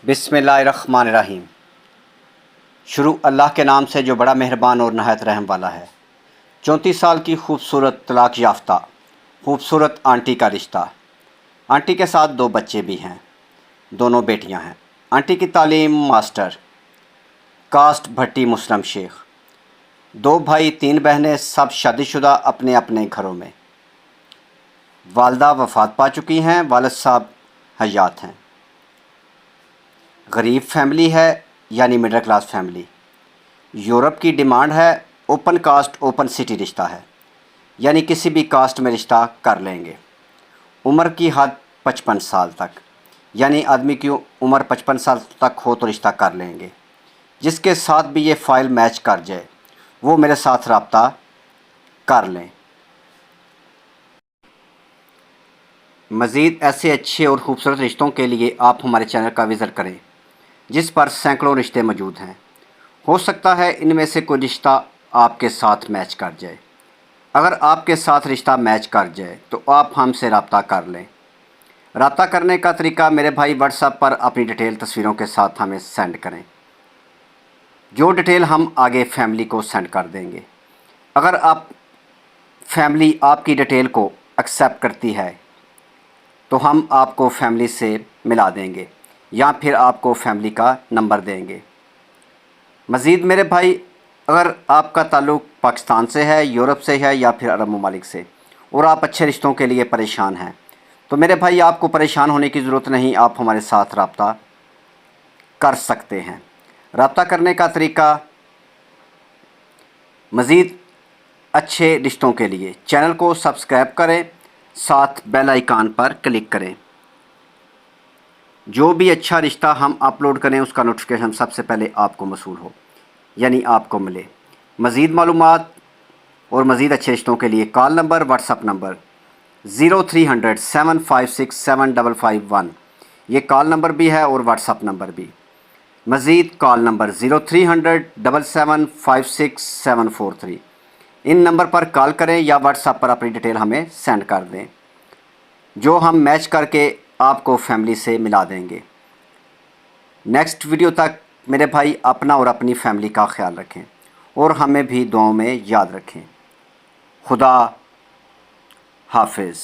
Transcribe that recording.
बिस्मिल्लाहिर्रहमानिर्रहीम। शुरू अल्लाह के नाम से जो बड़ा मेहरबान और नहायत रहम वाला है। 34 साल की खूबसूरत तलाक याफ्ता खूबसूरत आंटी का रिश्ता। आंटी के साथ 2 बच्चे भी हैं, दोनों बेटियां हैं। आंटी की तालीम मास्टर, कास्ट भट्टी मुस्लिम शेख। 2 भाई 3 बहनें, सब शादीशुदा अपने अपने घरों में। वालदा वफ़ात पा चुकी हैं, वालिद साहब हयात हैं। गरीब फैमिली है यानी मिडिल क्लास फैमिली। यूरोप की डिमांड है, ओपन कास्ट ओपन सिटी रिश्ता है, यानी किसी भी कास्ट में रिश्ता कर लेंगे। उम्र की हद 55 साल तक, यानी आदमी की उम्र 55 साल तक हो तो रिश्ता कर लेंगे। जिसके साथ भी ये फ़ाइल मैच कर जाए वो मेरे साथ रब्ता कर लें। मज़ीद ऐसे अच्छे और ख़ूबसूरत रिश्तों के लिए आप हमारे चैनल का विज़िट करें, जिस पर सैकड़ों रिश्ते मौजूद हैं। हो सकता है इनमें से कोई रिश्ता आपके साथ मैच कर जाए। अगर आपके साथ रिश्ता मैच कर जाए तो आप हमसे रब्ता कर लें। रब्ता करने का तरीका, मेरे भाई व्हाट्सएप पर अपनी डिटेल तस्वीरों के साथ हमें सेंड करें, जो डिटेल हम आगे फैमिली को सेंड कर देंगे। अगर आप फैमिली आपकी डिटेल को एक्सेप्ट करती है तो हम आपको फैमिली से मिला देंगे या फिर आपको फैमिली का नंबर देंगे। मज़ीद मेरे भाई, अगर आपका ताल्लुक़ पाकिस्तान से है, यूरोप से है या फिर अरब ममालिक से, और आप अच्छे रिश्तों के लिए परेशान हैं, तो मेरे भाई आपको परेशान होने की ज़रूरत नहीं, आप हमारे साथ रब्ता कर सकते हैं। रब्ता करने का तरीका, मज़ीद अच्छे रिश्तों के लिए चैनल को सब्सक्राइब करें, साथ बेल आइकन पर क्लिक करें। जो भी अच्छा रिश्ता हम अपलोड करें उसका नोटिफिकेशन सबसे पहले आपको मौसूल हो, यानी आपको मिले। मज़ीद मालूमात और मज़ीद अच्छे रिश्तों के लिए कॉल नंबर, व्हाट्सअप नंबर 0300 756 7551, ये कॉल नंबर भी है और व्हाट्सअप नंबर भी। मज़ीद कॉल नंबर 0300 775 743, इन नंबर पर कॉल करें या व्हाट्सएप पर अपनी डिटेल हमें सेंड कर दें, जो हम मैच करके आपको फैमिली से मिला देंगे। नेक्स्ट वीडियो तक मेरे भाई अपना और अपनी फैमिली का ख्याल रखें और हमें भी दुआओं में याद रखें। खुदा हाफिज़।